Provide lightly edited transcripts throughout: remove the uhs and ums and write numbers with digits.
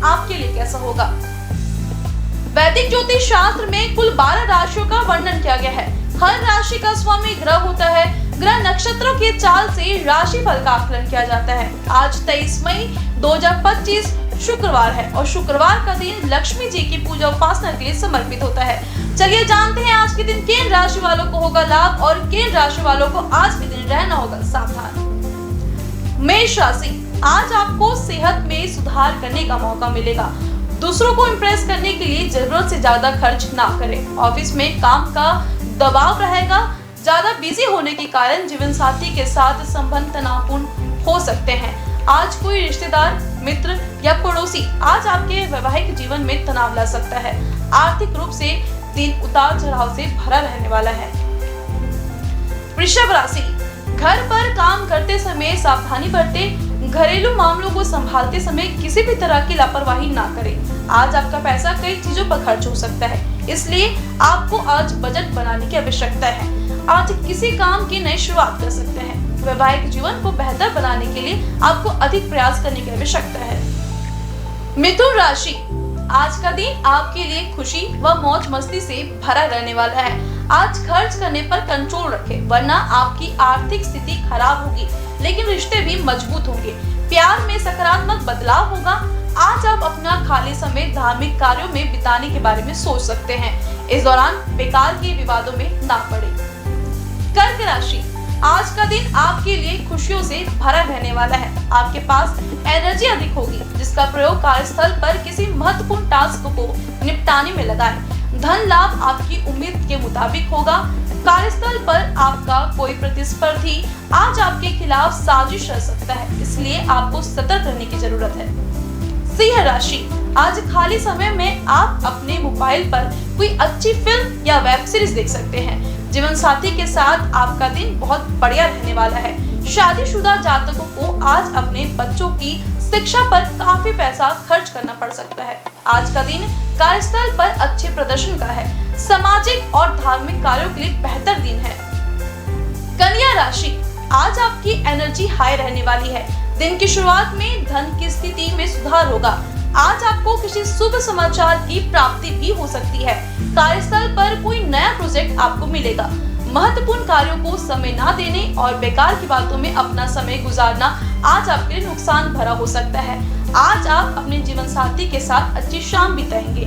आपके लिए कैसा होगा। वैदिक ज्योतिष शास्त्र में कुल 12 राशियों का वर्णन किया गया है। हर राशि का स्वामी ग्रह होता है। ग्रह नक्षत्रों के चाल से राशिफल का आकलन किया जाता है। आज 23 मई 2025 शुक्रवार है और शुक्रवार का दिन लक्ष्मी जी की पूजा उपासना के लिए समर्पित होता है। चलिए जानते हैं आज के दिन किन राशि वालों को होगा लाभ और किन राशि वालों को आज के दिन रहना होगा सावधान। मेष राशि, आज आपको सेहत में सुधार करने का मौका मिलेगा। दूसरों को इम्प्रेस करने के लिए जरूरत से ज्यादा खर्च ना करें। ऑफिस में काम का दबाव रहेगा। ज्यादा बिजी होने के कारण जीवन साथी के साथ संबंध तनावपूर्ण हो सकते हैं। आज कोई रिश्तेदार, मित्र या पड़ोसी आज आपके वैवाहिक जीवन में तनाव ला सकता है। आर्थिक रूप से दिन उतार चढ़ाव से भरा रहने वाला है। वृषभ राशि, घर पर काम करते समय सावधानी बरतें। घरेलू मामलों को संभालते समय किसी भी तरह की लापरवाही ना करें। आज आपका पैसा कई चीजों पर खर्च हो सकता है, इसलिए आपको आज बजट बनाने की आवश्यकता है। आज किसी काम की नई शुरुआत कर सकते हैं। वैवाहिक जीवन को बेहतर बनाने के लिए आपको अधिक प्रयास करने की आवश्यकता है। मिथुन राशि, आज का दिन आपके लिए खुशी व मौज मस्ती से भरा रहने वाला है। आज खर्च करने पर कंट्रोल रखें, वरना आपकी आर्थिक स्थिति खराब होगी, लेकिन रिश्ते भी मजबूत होंगे। प्यार में सकारात्मक बदलाव होगा। आज आप अपना खाली समय धार्मिक कार्यों में बिताने के बारे में सोच सकते हैं। इस दौरान बेकार के विवादों में ना पड़े। कर्क राशि, आज का दिन आपके लिए खुशियों से भरा रहने वाला है। आपके पास एनर्जी अधिक होगी, जिसका प्रयोग कार्यस्थल पर किसी महत्वपूर्ण टास्क को निपटाने में लगाएं। धन लाभ आपकी उम्मीद के मुताबिक होगा। कार्यस्थल पर आपका कोई प्रतिस्पर्धी आज आपके खिलाफ साजिश कर सकता है, इसलिए आपको सतर्क रहने की जरूरत है। सिंह राशि, आज खाली समय में आप अपने मोबाइल पर कोई अच्छी फिल्म या वेब सीरीज देख सकते हैं। जीवन साथी के साथ आपका दिन बहुत बढ़िया रहने वाला है। शादीशुदा जातकों को आज अपने बच्चों की शिक्षा पर काफी पैसा खर्च करना पड़ सकता है। आज का दिन कार्यस्थल पर अच्छे प्रदर्शन का है। सामाजिक और धार्मिक कार्यों के लिए बेहतर दिन है। कन्या राशि, आज आपकी एनर्जी हाई रहने वाली है। दिन की शुरुआत में धन की स्थिति में सुधार होगा। आज आपको किसी शुभ समाचार की प्राप्ति भी हो सकती है। कार्यस्थल पर कोई नया प्रोजेक्ट आपको मिलेगा। महत्वपूर्ण कार्यों को समय ना देने और बेकार की बातों में अपना समय गुजारना आज आपके लिए नुकसान भरा हो सकता है। आज आप अपने जीवन साथी के साथ अच्छी शाम बिताएंगे।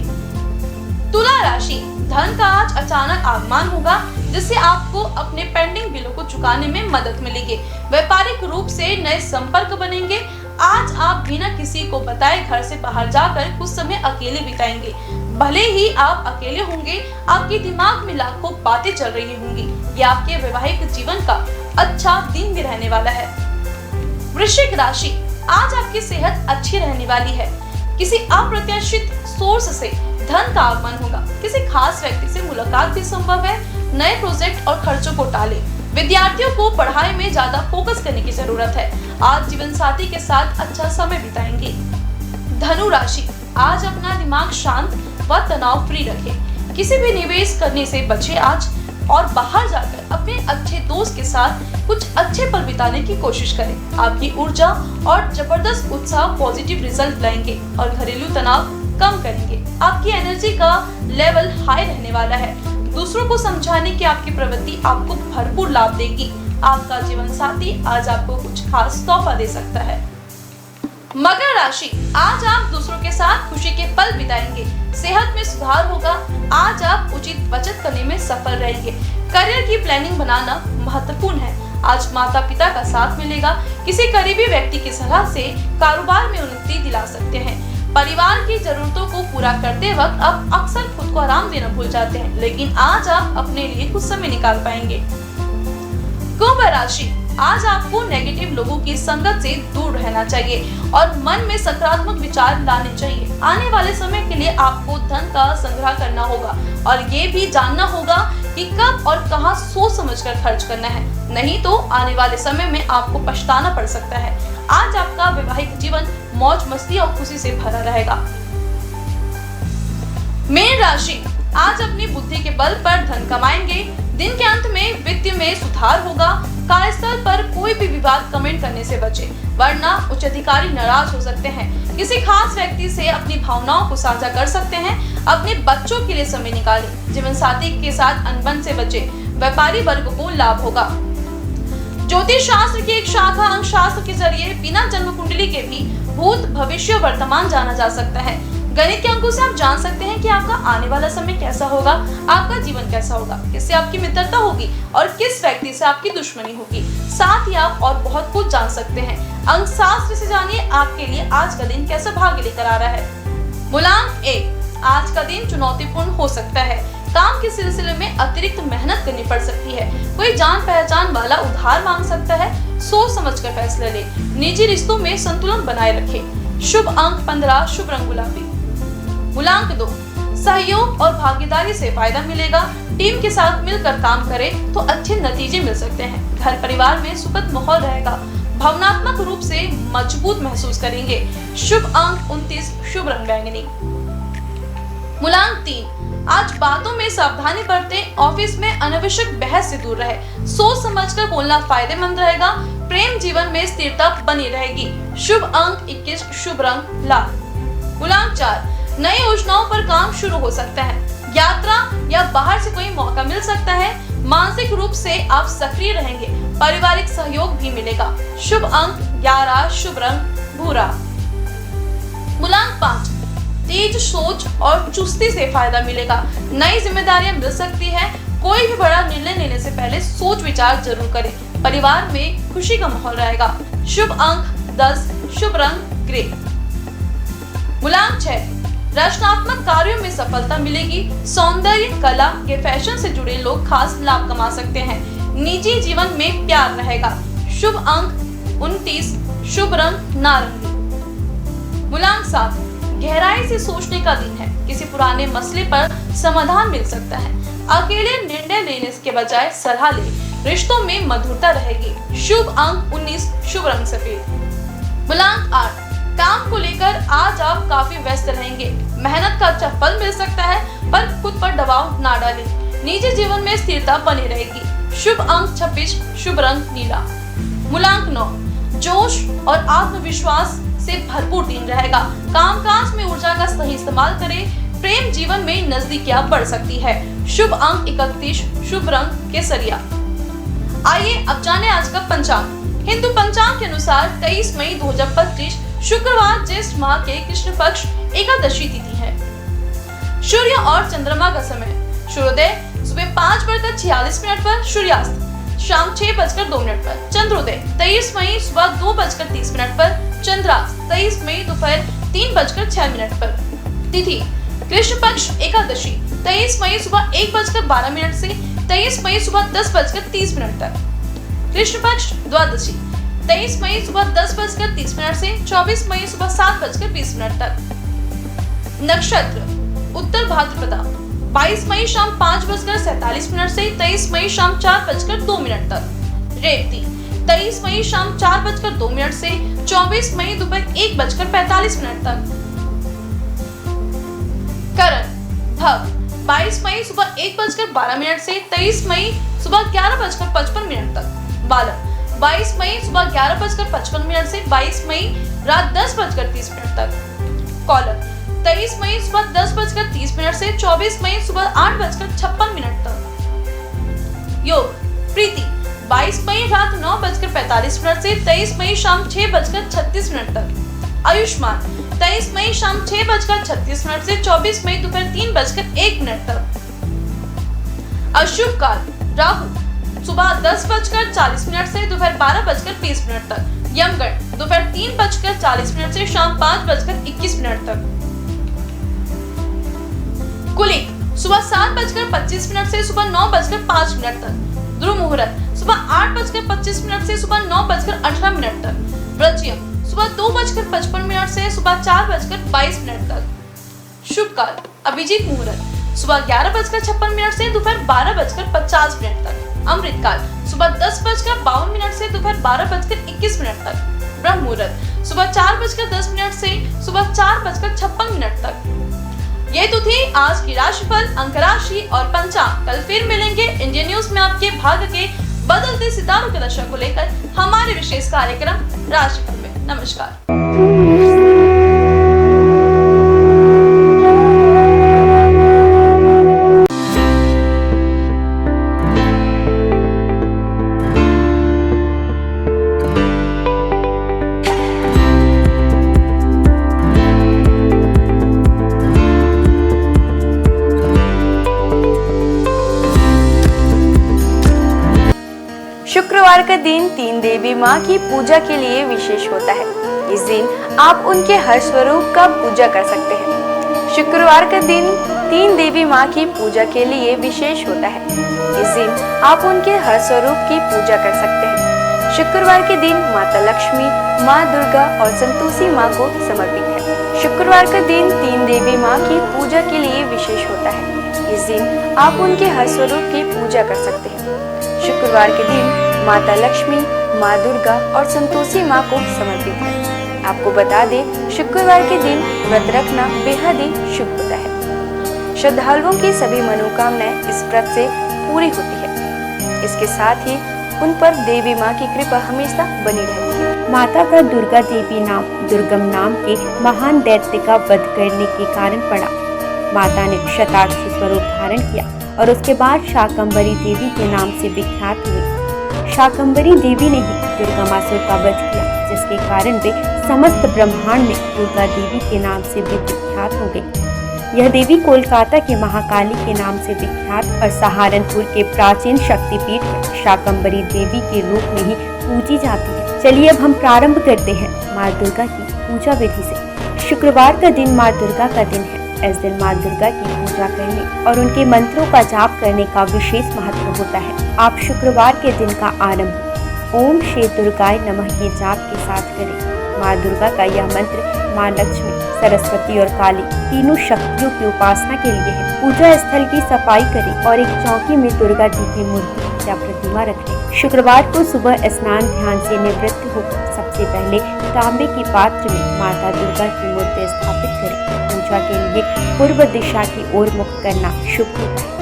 तुला राशि, धन का आज अचानक आगमन होगा, जिससे आपको अपने पेंडिंग बिलों को चुकाने में मदद मिलेगी। व्यापारिक रूप से नए संपर्क बनेंगे। आज आप बिना किसी को बताए घर से बाहर जाकर कुछ समय अकेले बिताएंगे। भले ही आप अकेले होंगे, आपके दिमाग में लाखों बातें चल रही होंगी। ये आपके वैवाहिक जीवन का अच्छा दिन भी रहने वाला है। वृश्चिक राशि, आज आपकी सेहत अच्छी रहने वाली है। किसी अप्रत्याशित सोर्स से धन का आगमन होगा। किसी खास व्यक्ति से मुलाकात भी संभव है। नए प्रोजेक्ट और खर्चों को टालें। विद्यार्थियों को पढ़ाई में ज्यादा फोकस करने की जरूरत है। आज जीवन साथी के साथ अच्छा समय बिताएंगे। धनु राशि, आज अपना दिमाग शांत व तनाव फ्री रखें। किसी भी निवेश करने से बचें आज, और बाहर जाकर अपने अच्छे दोस्त के साथ कुछ अच्छे पल बिताने की कोशिश करें। आपकी ऊर्जा और जबरदस्त उत्साह पॉजिटिव रिजल्ट लाएंगे और घरेलू तनाव कम करेंगे। आपकी एनर्जी का लेवल हाई रहने वाला है। दूसरों को समझाने की आपकी प्रवृत्ति आपको भरपूर लाभ देगी। आपका जीवन साथी आज आपको कुछ खास तोहफा दे सकता है। मकर राशि, आज आप दूसरों के साथ खुशी के पल बिताएंगे। सेहत में सुधार होगा। आज आप उचित बचत करने में सफल रहेंगे। करियर की प्लानिंग बनाना महत्वपूर्ण है। आज माता पिता का साथ मिलेगा। किसी करीबी व्यक्ति की सलाह से कारोबार में उन्नति दिला सकते हैं। परिवार की जरूरतों को पूरा करते वक्त आप अक्सर खुद को आराम देना भूल जाते हैं, लेकिन आज आप अपने लिए कुछ समय निकाल पाएंगे। कुंभ राशि, आज आपको नेगेटिव लोगों की संगत से दूर रहना चाहिए और मन में सकारात्मक विचार लाने चाहिए। आने वाले समय के लिए आपको धन का संग्रह करना होगा और ये भी जानना होगा कि कब और कहां सोच समझकर खर्च करना है, नहीं तो आने वाले समय में आपको पछताना पड़ सकता है। आज आपका वैवाहिक जीवन मौज मस्ती और खुशी से भरा रहेगा। मीन राशि, आज अपनी बुद्धि के बल पर धन कमाएंगे। दिन के अंत में वित्त में सुधार होगा। कार्यस्थल पर कोई भी विवाद कमेंट करने से बचे, वरना उच्च अधिकारी नाराज हो सकते हैं। किसी खास व्यक्ति से अपनी भावनाओं को साझा कर सकते हैं। अपने बच्चों के लिए समय निकालें। जीवन साथी के साथ अनबन से बचे, व्यापारी वर्ग को लाभ होगा। ज्योतिष शास्त्र की एक शाखा अंक शास्त्र के जरिए बिना जन्म कुंडली के भी भूत, भविष्य, वर्तमान जाना जा सकता है। गणित के अंकों से आप जान सकते हैं कि आपका आने वाला समय कैसा होगा, आपका जीवन कैसा होगा, किससे आपकी मित्रता होगी और किस व्यक्ति से आपकी दुश्मनी होगी। साथ ही आप और बहुत कुछ जान सकते हैं। अंक शास्त्र से जानिए आपके लिए आज का दिन कैसा भाग्य लेकर आ रहा है। मूलांक 1, आज का दिन चुनौतीपूर्ण हो सकता है। काम के सिलसिले में अतिरिक्त मेहनत करनी पड़ सकती है। कोई जान पहचान वाला उधार मांग सकता है। सोच समझकर फैसला ले। निजी रिश्तों में संतुलन बनाए रखें। शुभ अंक 15, शुभ रंग गुलाबी। मूलांक 2, सहयोग और भागीदारी से फायदा मिलेगा। टीम के साथ मिलकर काम करें तो अच्छे नतीजे मिल सकते हैं। घर परिवार में सुखद माहौल रहेगा। भावनात्मक रूप से मजबूत महसूस करेंगे। शुभ अंक 29, शुभ रंग बैंगनी। मूलांक 3, आज बातों में सावधानी बरतें। ऑफिस में अनावश्यक बहस से दूर रहे। सोच समझकर बोलना फायदेमंद रहेगा। प्रेम जीवन में स्थिरता बनी रहेगी। शुभ अंक 21, शुभ रंग लाल। मूलांक 4, नई योजनाओं पर काम शुरू हो सकता है। यात्रा या बाहर से कोई मौका मिल सकता है। मानसिक रूप से आप सक्रिय रहेंगे। पारिवारिक सहयोग भी मिलेगा। शुभ अंक 11, शुभ रंग भूरा। मूलांक 5, तेज सोच और चुस्ती से फायदा मिलेगा। नई जिम्मेदारियां मिल सकती है। कोई भी बड़ा निर्णय लेने से पहले सोच विचार जरूर करें। परिवार में खुशी का माहौल रहेगा। शुभ अंक 10, शुभ रंग ग्रे। मूलांक 6, रचनात्मक कार्यों में सफलता मिलेगी। सौंदर्य, कला के फैशन से जुड़े लोग खास लाभ कमा सकते हैं। निजी जीवन में प्यार रहेगा। शुभ अंक 29, शुभ रंग नारंगी। मूलांक 7, गहराई से सोचने का दिन है। किसी पुराने मसले पर समाधान मिल सकता है। अकेले निर्णय लेने के बजाय सलाह ले। रिश्तों में मधुरता रहेगी। शुभ अंक 19, शुभ रंग सफेद। मूलांक 8, काम को लेकर आज आप काफी व्यस्त रहेंगे। मेहनत का अच्छा फल मिल सकता है, पर खुद पर दबाव ना डालें। निजी जीवन में स्थिरता बनी रहेगी। शुभ अंक 26, शुभ रंग नीला। मूलांक 9, जोश और आत्मविश्वास से भरपूर दिन रहेगा। कामकाज में ऊर्जा का सही इस्तेमाल करें। प्रेम जीवन में नजदीकियां बढ़ सकती है। शुभ अंक 31, शुभ रंग केसरिया। आइए अब जाने आज का पंचांग। हिंदू पंचांग के अनुसार 23 मई 2025 शुक्रवार ज्येष्ठ माह के कृष्ण पक्ष एकादशी तिथि है। सूर्य और चंद्रमा का समय, सूर्योदय सुबह 5:46 पर, सूर्यास्त शाम 6:02 पर, चंद्रोदय 23 मई सुबह 2:30 पर, चंद्रास्त 23 मई दोपहर 3:06 पर। तिथि कृष्ण पक्ष एकादशी 23 मई सुबह 1:12 से 23 मई सुबह 10:30 तक। कृष्ण पक्ष द्वादशी 23 मई सुबह 10:30 से 24 मई सुबह 7:20 तक। नक्षत्र उत्तर भाद्रपदा 22 मई शाम 5:47 से 23 मई शाम 4:02 तक। रेवती 23 मई शाम 4:02 से 24 मई दोपहर 1:45 तक। करण भव 22 मई सुबह 1:12 से 23 मई सुबह 11:55 तक। बालक 22 मई सुबह 11:55 से 22 मई रात 10:30 तक। कॉलर 23 मई सुबह 10:30 से 24 मई सुबह 8:56 तक। योग प्रीति 22 मई रात 9:45 से 23 मई शाम 6:36 तक। आयुष्मान 23 मई शाम 6:36 से 24 मई दोपहर 3:01 तक। अशुभ काल राहु सुबह 10:40 से दोपहर 12:20 तक। यमगढ़ दोपहर 3:40 से शाम 5:21 तक। कुलिक सुबह 7:25 से सुबह 9:05 तक। ध्रुव मुहूर्त सुबह 8:25 से सुबह 9:18 तक। व्रज्यम सुबह 2:55 से सुबह 4:22 तक। शुभ काल अभिजीत मुहूर्त सुबह 11:56 से दोपहर 12:50 तक। अमृत काल सुबह 10:52 से दोपहर 12:21 तक। ब्रह्म मुहूर्त सुबह 4:10 से सुबह 4:56 तक। ये तो थी आज की राशिफल, अंक राशि और पंचांग। कल फिर मिलेंगे इंडियन न्यूज में आपके भाग्य के बदलते सितारों की दशा को लेकर हमारे विशेष कार्यक्रम राशिफल में। नमस्कार। शुक्रवार का दिन तीन देवी माँ की पूजा के लिए विशेष होता है। इस दिन आप उनके हर स्वरूप का पूजा कर सकते हैं। शुक्रवार का दिन तीन देवी माँ की पूजा के लिए विशेष होता है। इस दिन आप उनके हर स्वरूप की पूजा कर सकते हैं। शुक्रवार के दिन माता लक्ष्मी, माँ दुर्गा और संतोषी माँ को समर्पित है। शुक्रवार का दिन तीन देवी माँ की पूजा के लिए विशेष होता है। इस दिन आप उनके हर स्वरूप की पूजा कर सकते हैं। शुक्रवार के दिन माता लक्ष्मी, माँ दुर्गा और संतोषी माँ को समर्पित है। आपको बता दें, शुक्रवार के दिन व्रत रखना बेहद ही शुभ होता है। श्रद्धालुओं की सभी मनोकामनाएं इस व्रत से पूरी होती है। इसके साथ ही उन पर देवी माँ की कृपा हमेशा बनी रहती है। माता का दुर्गा देवी नाम दुर्गम नाम के महान दैत्य का वध करने के कारण पड़ा। माता ने शताक्षी स्वरूप धारण किया और उसके बाद शाकंभरी देवी के नाम से विख्यात हुई। शाकंभरी देवी ने ही दुर्गामासुर का वध किया, जिसके कारण वे समस्त ब्रह्मांड में दुर्गा देवी के नाम से भी विख्यात हो गई। यह देवी कोलकाता के महाकाली के नाम से विख्यात और सहारनपुर के प्राचीन शक्तिपीठ है शाकंभरी देवी के रूप में ही पूजी जाती है। चलिए अब हम प्रारंभ करते हैं माँ दुर्गा की पूजा विधि से। शुक्रवार का दिन माँ दुर्गा का दिन है। इस दिन माँ दुर्गा की पूजा करने और उनके मंत्रों का जाप करने का विशेष महत्व होता है। आप शुक्रवार के दिन का आरंभ ओम श्री दुर्गाय नमः के जाप के साथ करें। माँ दुर्गा का यह मंत्र माँ लक्ष्मी, सरस्वती और काली तीनों शक्तियों की उपासना के लिए है। पूजा स्थल की सफाई करें और एक चौकी में दुर्गा जी की मूर्ति या प्रतिमा रखें। शुक्रवार को सुबह स्नान ध्यान से निवृत्त होकर सबसे पहले तांबे के पात्र में माता दुर्गा की मूर्ति स्थापित करें। पूजा के लिए पूर्व दिशा की ओर मुख करना शुभ होता है।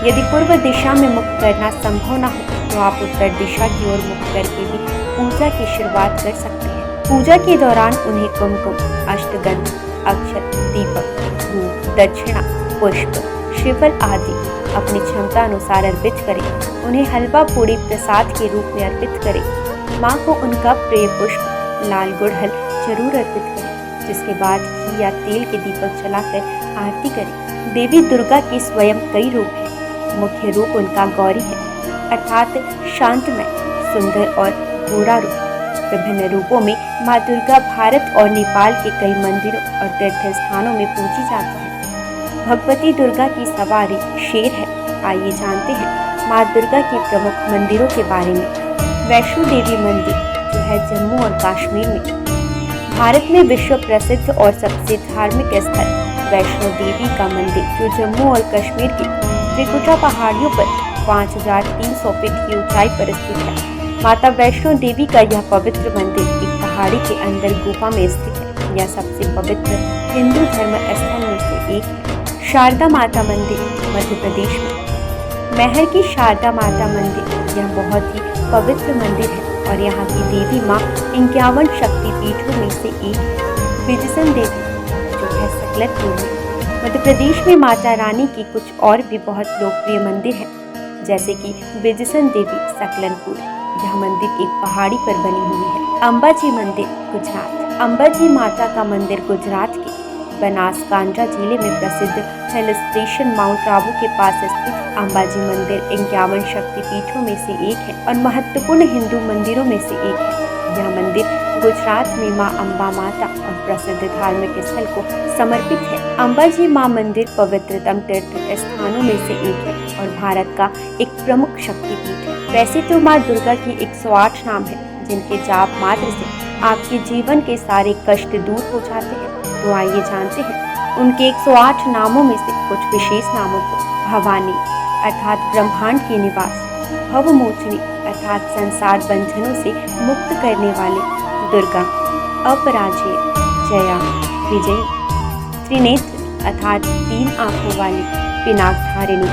यदि पूर्व दिशा में मुख करना संभव न हो तो आप उत्तर दिशा की ओर मुख करके भी पूजा की शुरुआत कर सकते हैं। पूजा के दौरान उन्हें कुमकुम, अष्टगंध, अक्षत, दीपक, धूप, दक्षिणा, पुष्प, श्रीफल आदि अपनी क्षमता अनुसार अर्पित करें। उन्हें हलवा पूड़ी प्रसाद के रूप में अर्पित करें। माँ को उनका प्रिय पुष्प लाल गुड़हल जरूर अर्पित करें, जिसके बाद घी या तेल के दीपक जलाकर आरती करें। देवी दुर्गा के स्वयं कई रूप हैं। मुख्य रूप उनका गौरी है, अर्थात शांतमय, सुंदर और गोरा रूप। विभिन्न रूपों में माँ दुर्गा भारत और नेपाल के कई मंदिरों और तीर्थ स्थानों में पूजी जाती है। भगवती दुर्गा की सवारी शेर है। आइए जानते हैं माँ दुर्गा के प्रमुख मंदिरों के बारे में। वैष्णो देवी मंदिर जो है जम्मू और कश्मीर में। भारत में विश्व प्रसिद्ध और सबसे धार्मिक स्थल वैष्णो देवी का मंदिर जो जम्मू और कश्मीर के त्रिकुटा पहाड़ियों पर 5300 फीट की ऊंचाई पर स्थित है। माता वैष्णो देवी का यह पवित्र मंदिर एक पहाड़ी के अंदर गुफा में स्थित है। यह सबसे पवित्र हिंदू धर्म स्थल में से एक है। शारदा माता मंदिर मध्य प्रदेश में। महर की शारदा माता मंदिर यह बहुत ही पवित्र मंदिर है और यहाँ की देवी माँ 51 शक्तिपीठों में से एक है। विजयसन देवी जो है सकलनपुर में। मध्य प्रदेश में माता रानी की कुछ और भी बहुत लोकप्रिय मंदिर हैं, जैसे कि विजयसन देवी सकलनपुर। यह मंदिर एक पहाड़ी पर बनी हुई है। अंबाजी मंदिर गुजरात। अंबाजी माता का मंदिर गुजरात के बनासकांठा जिले में प्रसिद्ध हिल स्टेशन माउंट आबू के पास स्थित अंबाजी मंदिर 51 शक्तिपीठों में से एक है और महत्वपूर्ण हिंदू मंदिरों में से एक है। यह मंदिर गुजरात में मां अंबा माता और प्रसिद्ध धार्मिक स्थल को समर्पित है। अंबाजी मां मंदिर पवित्रतम तीर्थ स्थानों में से एक है और भारत का एक प्रमुख शक्तिपीठ है। वैसे तो मां दुर्गा की 108 नाम है, जिनके जाप मात्र से आपके जीवन के सारे कष्ट दूर हो जाते हैं। तो आइए जानते हैं उनके 108 नामों में से कुछ विशेष नामों को। भवानी अर्थात ब्रह्मांड की निवास, भवमोचनी अर्थात संसार बंधनों से मुक्त करने वाले, दुर्गा, अपराजेय, जया, विजयी, त्रिनेत्र अर्थात 3 आंखों वाली, पिनाक धारिणी,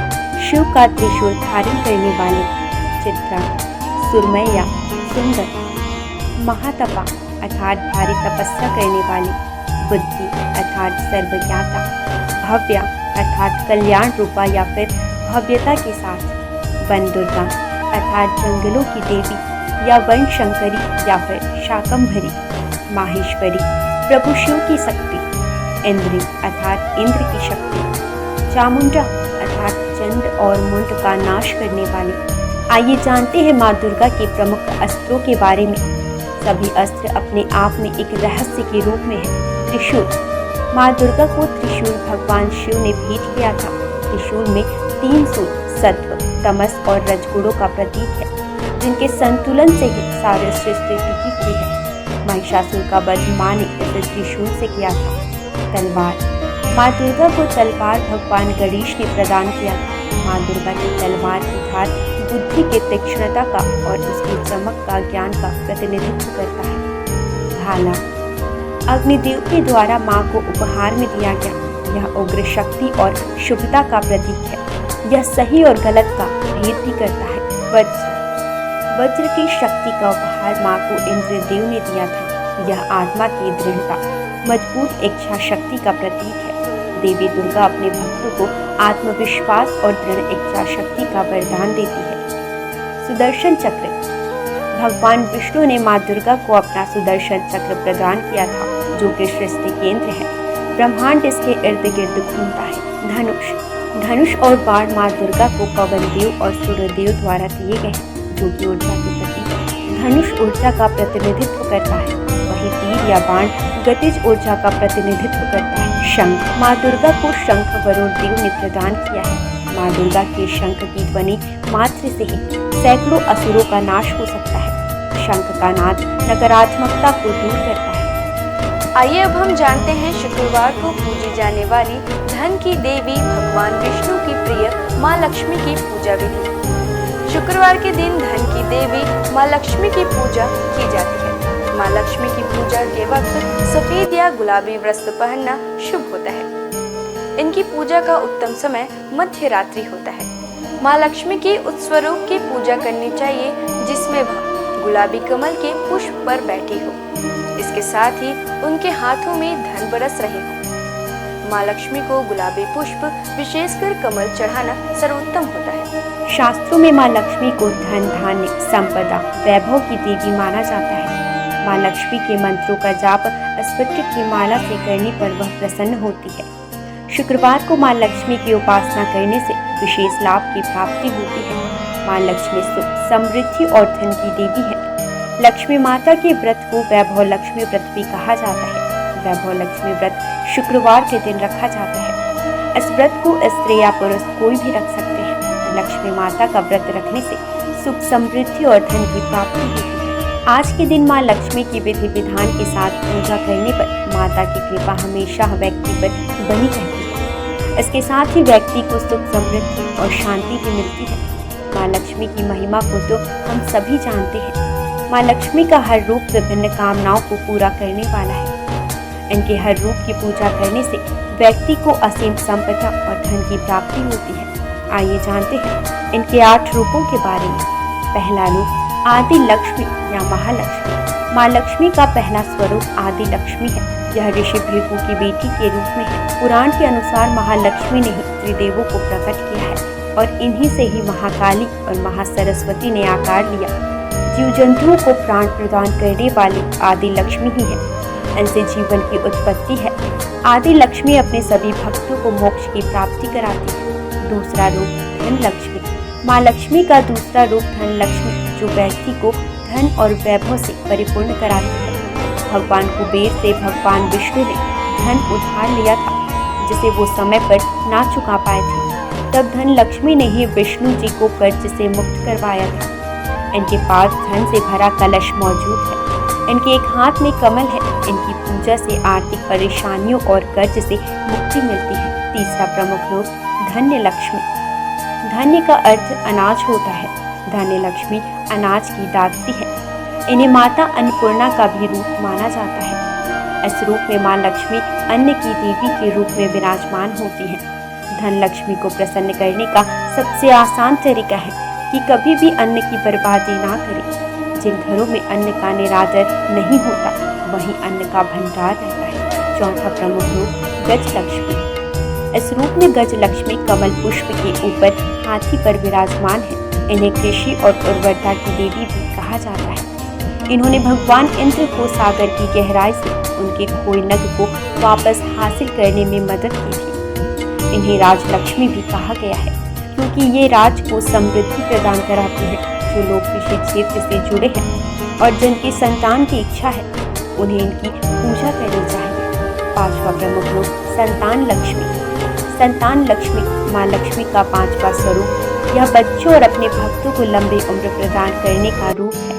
शिव का त्रिशूल धारण करने वाले, चित्रण, सुरमैया, सुंदर, महातपा अर्थात भारी तपस्या करने वाली, बुद्धि अर्थात सर्वज्ञाता, भव्या अर्थात कल्याण रूपा या फिर भव्यता के साथ, वन दुर्गा अर्थात जंगलों की देवी या वन शंकरी या फिर शाकंभरी, माहेश्वरी प्रभु शिव की शक्ति, इंद्री अर्थात इंद्र की शक्ति, चामुंडा अर्थात चंड और मुंड का नाश करने वाली। आइए जानते हैं माँ दुर्गा के प्रमुख अस्त्रों के बारे में। सभी अस्त्र अपने आप में एक रहस्य के रूप में है। त्रिशूल, माँ दुर्गा को त्रिशूल भगवान शिव ने भेंट किया था। त्रिशूल में 3 सूल सत्व, तमस और रजगुणों का प्रतीक है, जिनके संतुलन से ही सारी सृष्टि टिकी हुई है। महिषासुर का वध माँ ने इसे त्रिशूल से किया था। तलवार, माँ दुर्गा को तलवार भगवान गणेश ने प्रदान किया था। माँ दुर्गा की तलवार की धार बुद्धि की तीक्ष्णता का और उसकी चमक का ज्ञान का प्रतिनिधित्व करता है। भाला, अग्निदेव के द्वारा माँ को उपहार में दिया गया। यह उग्र शक्ति और शुभता का प्रतीक है। यह सही और गलत का भेद भी करता है। वज्र, वज्र की शक्ति का उपहार माँ को इंद्रदेव ने दिया था। यह आत्मा की दृढ़ता, मजबूत इच्छा शक्ति का प्रतीक है। देवी दुर्गा अपने भक्तों को आत्मविश्वास और दृढ़ इच्छा शक्ति का वरदान देती है। सुदर्शन चक्र, भगवान विष्णु ने माँ दुर्गा को अपना सुदर्शन चक्र प्रदान किया था, जो कि सृष्टि केंद्र है। ब्रह्मांड इसके इर्द गिर्द घूमता है। धनुष, धनुष और बाण माँ दुर्गा को पवन देव और सूर्यदेव द्वारा दिए गए हैं, जो कि ऊर्जा की प्रतीक है। धनुष ऊर्जा का प्रतिनिधित्व करता है, वही तीर या बाण गतिज ऊर्जा का प्रतिनिधित्व करता है। शंख, माँ दुर्गा को शंख वरुण देव ने प्रदान किया है। माँ दुर्गा के शंख की ध्वनि मात्र से ही सैकड़ों असुरों का नाश हो सकता है। शंख का नाद नकारात्मकता को दूर करता है। आइए अब हम जानते हैं शुक्रवार को पूजी जाने वाली धन की देवी भगवान विष्णु की प्रिय माँ लक्ष्मी की पूजा विधि। शुक्रवार के दिन धन की देवी माँ लक्ष्मी की पूजा की जाती है। माँ लक्ष्मी की पूजा के वक्त सफेद या गुलाबी वस्त्र पहनना शुभ होता है। इनकी पूजा का उत्तम समय मध्य रात्रि होता है। माँ लक्ष्मी के उस स्वरूप की पूजा करनी चाहिए जिसमें वह गुलाबी कमल के पुष्प पर बैठी हो। इसके साथ ही उनके हाथों में धन बरस रहे हो। माँ लक्ष्मी को गुलाबी पुष्प विशेषकर कमल चढ़ाना सर्वोत्तम होता है। शास्त्रों में माँ लक्ष्मी को धन, धान्य, संपदा, वैभव की देवी माना जाता है। माँ लक्ष्मी के मंत्रों का जाप स्फटिक की माला से करने पर वह प्रसन्न होती है। शुक्रवार को माँ लक्ष्मी की उपासना करने से विशेष लाभ की प्राप्ति होती है। माँ लक्ष्मी सुख, समृद्धि और धन की देवी है। लक्ष्मी माता के व्रत को वैभव लक्ष्मी व्रत भी कहा जाता है। वैभव लक्ष्मी व्रत शुक्रवार के दिन रखा जाता है। इस व्रत को स्त्री या पुरुष कोई भी रख सकते हैं। लक्ष्मी माता का व्रत रखने से सुख, समृद्धि और धन की प्राप्ति होती है। आज के दिन माँ लक्ष्मी की विधि विधान के साथ पूजा करने पर माता की कृपा हमेशा व्यक्ति पर बनी रहती है। इसके साथ ही व्यक्ति को सुख, समृद्धि और शांति भी मिलती है। माँ लक्ष्मी की महिमा को तो हम सभी जानते हैं। माँ लक्ष्मी का हर रूप विभिन्न कामनाओं को पूरा करने वाला है। इनके हर रूप की पूजा करने से व्यक्ति को असीम संपदा और धन की प्राप्ति होती है। आइए जानते हैं इनके 8 रूपों के बारे में। पहला रूप आदि लक्ष्मी या महालक्ष्मी। माँ लक्ष्मी का पहला स्वरूप आदि लक्ष्मी है। यह ऋषि भृगु की बेटी के रूप में है। पुराण के अनुसार महालक्ष्मी ने ही त्रिदेवों को प्रकट किया है और इन्हीं से ही महाकाली और महासरस्वती ने आकार लिया। जीव जंतुओं को प्राण प्रदान करने वाली आदि लक्ष्मी ही है। इनसे जीवन की उत्पत्ति है। आदि लक्ष्मी अपने सभी भक्तों को मोक्ष की प्राप्ति कराती है। दूसरा रूप धन लक्ष्मी। माँ लक्ष्मी का दूसरा रूप धन लक्ष्मी, जो व्यक्ति को धन और वैभव से परिपूर्ण कराती है। भगवान कुबेर से भगवान विष्णु ने धन उधार लिया था, जिसे वो समय पर ना चुका पाए थे। तब धन लक्ष्मी ने ही विष्णु जी को कर्ज से मुक्त करवाया था। इनके पास धन से भरा कलश मौजूद है। इनके एक हाथ में कमल है। इनकी पूजा से आर्थिक परेशानियों और कर्ज से मुक्ति मिलती है। तीसरा प्रमुख रूप धन्य लक्ष्मी। धन्य का अर्थ अनाज होता है। धन्य लक्ष्मी अनाज की दात्री है। इन्हें माता अन्नपूर्णा का भी रूप माना जाता है। इस रूप में माँ लक्ष्मी अन्न की देवी के रूप में विराजमान होती है। धन लक्ष्मी को प्रसन्न करने का सबसे आसान तरीका है कि कभी भी अन्न की बर्बादी ना करें। जिन घरों में अन्न का निरादर नहीं होता वहीं अन्न का भंडार रहता है। चौथा प्रमुख रूप गज लक्ष्मी। इस रूप में गज लक्ष्मी कमल पुष्प के ऊपर हाथी पर विराजमान है। इन्हें कृषि और उर्वरता की देवी भी कहा जाता है। इन्होंने भगवान इंद्र को सागर की गहराई से उनके खोए नग को वापस हासिल करने में मदद की थी। इन्हें राजलक्ष्मी भी कहा गया है क्योंकि ये राज को समृद्धि प्रदान कराती है। जो लोग कृषि क्षेत्र से जुड़े हैं और जिनकी संतान की इच्छा है उन्हें इनकी पूजा करनी चाहिए। पांचवा प्रमुख रूप संतान लक्ष्मी। संतान लक्ष्मी माँ लक्ष्मी का पांचवा स्वरूप। यह बच्चों और अपने भक्तों को लंबी उम्र प्रदान करने का रूप है।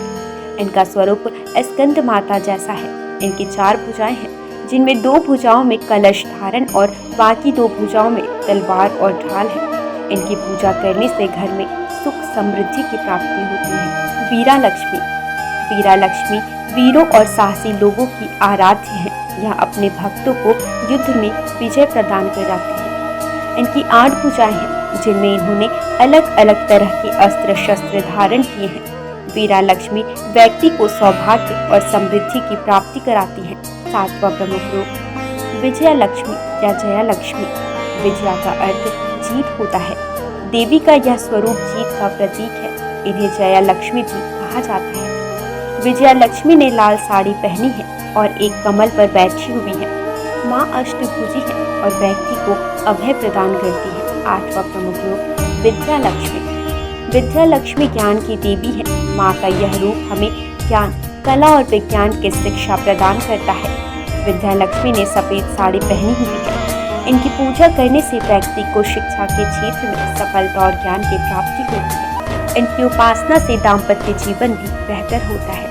इनका स्वरूप स्कंद माता जैसा है। इनकी 4 भुजाएं हैं जिनमें 2 भुजाओं में कलश धारण और बाकी 2 भुजाओं में तलवार और ढाल है। इनकी पूजा करने से घर में सुख समृद्धि की प्राप्ति होती है। वीरा लक्ष्मी। वीरा लक्ष्मी वीरों और साहसी लोगों की आराध्य है। यह अपने भक्तों को युद्ध में विजय प्रदान कराती है। इनकी 8 भुजाएं हैं जिनमें इन्होंने अलग अलग तरह के अस्त्र शस्त्र धारण किए हैं। वीरा लक्ष्मी व्यक्ति को सौभाग्य और समृद्धि की प्राप्ति कराती है। 7वां प्रमुख रूप विजया लक्ष्मी या जया लक्ष्मी। विजया का अर्थ जीत होता है। देवी का यह स्वरूप जीत का प्रतीक है। इन्हें जया लक्ष्मी भी कहा जाता है। विजया लक्ष्मी ने लाल साड़ी पहनी है और एक कमल पर बैठी हुई है। माँ अष्टभुजी है और व्यक्ति को अभय प्रदान करती है। 8वां प्रमुख रूप विद्या लक्ष्मी। विद्या लक्ष्मी ज्ञान की देवी है। माँ का यह रूप हमें ज्ञान, कला और विज्ञान की शिक्षा प्रदान करता है। विद्या लक्ष्मी ने सफेद साड़ी पहनी हुई है। इनकी पूजा करने से व्यक्ति को शिक्षा के क्षेत्र में सफलता और ज्ञान की प्राप्ति होती है। इनकी उपासना से दाम्पत्य जीवन भी बेहतर होता है।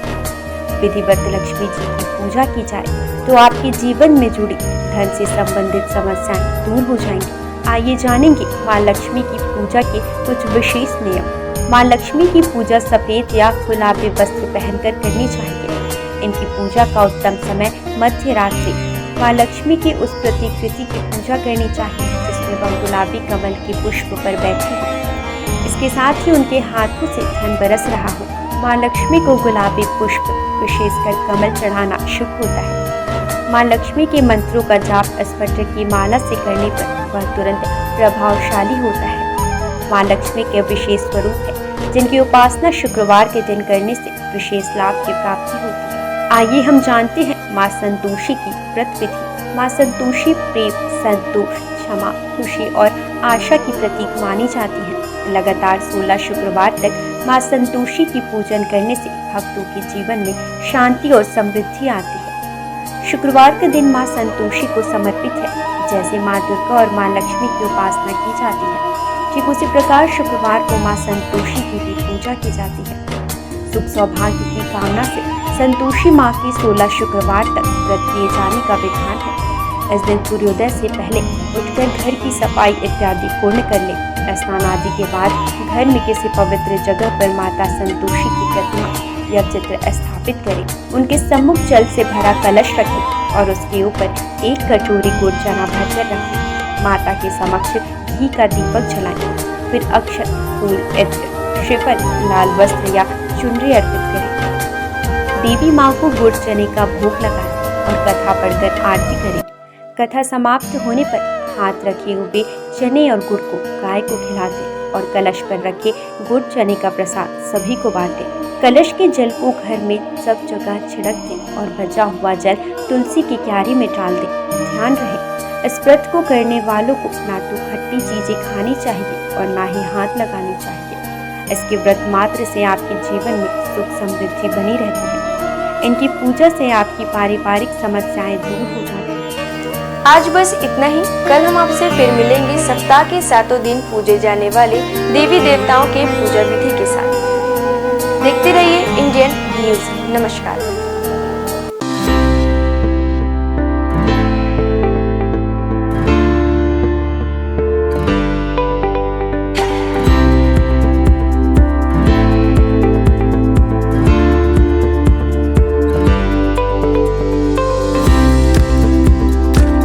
विधिवत लक्ष्मी जी की पूजा की जाए तो आपके जीवन में जुड़ी धन से संबंधित समस्याएं दूर हो जाएंगी। आइए जानेंगे माँ लक्ष्मी की पूजा के कुछ विशेष नियम। माँ लक्ष्मी की पूजा सफेद या गुलाबी वस्त्र पहनकर करनी चाहिए। इनकी पूजा का उत्तम समय मध्य रात्रि। माँ लक्ष्मी की उस प्रतिकृति की पूजा करनी चाहिए जिसमें वह गुलाबी कमल के पुष्प पर बैठी हो। इसके साथ ही उनके हाथों से धन बरस रहा हो। माँ लक्ष्मी को गुलाबी पुष्प विशेषकर कमल चढ़ाना शुभ होता है। माँ लक्ष्मी के मंत्रों का जाप स्फटिक की माला से करने पर वह तुरंत प्रभावशाली होता है। माँ लक्ष्मी के विशेष स्वरूप है जिनकी उपासना शुक्रवार के दिन करने से विशेष लाभ की प्राप्ति होती है। आइए हम जानते हैं माँ संतोषी की व्रत विधि। माँ संतोषी प्रेम, संतोष, क्षमा, खुशी और आशा की प्रतीक मानी जाती है। लगातार 16 शुक्रवार तक माँ संतोषी की पूजन करने से भक्तों के जीवन में शांति और समृद्धि आती है। शुक्रवार का दिन माँ संतोषी को समर्पित है। जैसे माँ दुर्गा और माँ लक्ष्मी की उपासना की जाती है, ठीक उसी प्रकार शुक्रवार को माँ संतोषी की भी पूजा की जाती है। सुख सौभाग्य की कामना से संतोषी माँ की 16 शुक्रवार तक व्रत किए जाने का विधान है। इस दिन सूर्योदय से पहले उठकर घर की सफाई इत्यादि पूर्ण कर ले। स्नान आदि के बाद घर में किसी पवित्र जगह पर माता संतोषी की प्रतिमा या चित्र स्थापित करें। उनके सम्मुख जल से भरा कलश रखें और उसके ऊपर 1 कटोरी गुड़ चना भरकर रखें। माता के समक्ष घी का दीपक जलाएं। फिर अक्षत, फूल, इत्र, श्रीफल, लाल वस्त्र या चुनरी अर्पित करें। देवी माँ को गुड़ चने का भोग लगाएं और कथा पढ़कर आरती करें। कथा समाप्त होने पर हाथ रखे हुए चने और गुड़ को गाय को खिला दें और कलश पर रखे गुड़ चने का प्रसाद सभी को बांटें। कलश के जल को घर में सब जगह छिड़क दें और बचा हुआ जल तुलसी की क्यारी में डाल दें। ध्यान रहे, इस व्रत को करने वालों को ना तो खट्टी चीजें खानी चाहिए और ना ही हाथ लगानी चाहिए। इसके व्रत मात्र से आपके जीवन में सुख समृद्धि बनी रहती है। इनकी पूजा से आपकी पारिवारिक समस्याएं दूर हो जाती हैं। आज बस इतना ही। कल हम आपसे फिर मिलेंगे सप्ताह के 7 दिन पूजे जाने वाले देवी देवताओं के पूजा विधि के साथ। देखते रहिए इंडियन न्यूज। नमस्कार।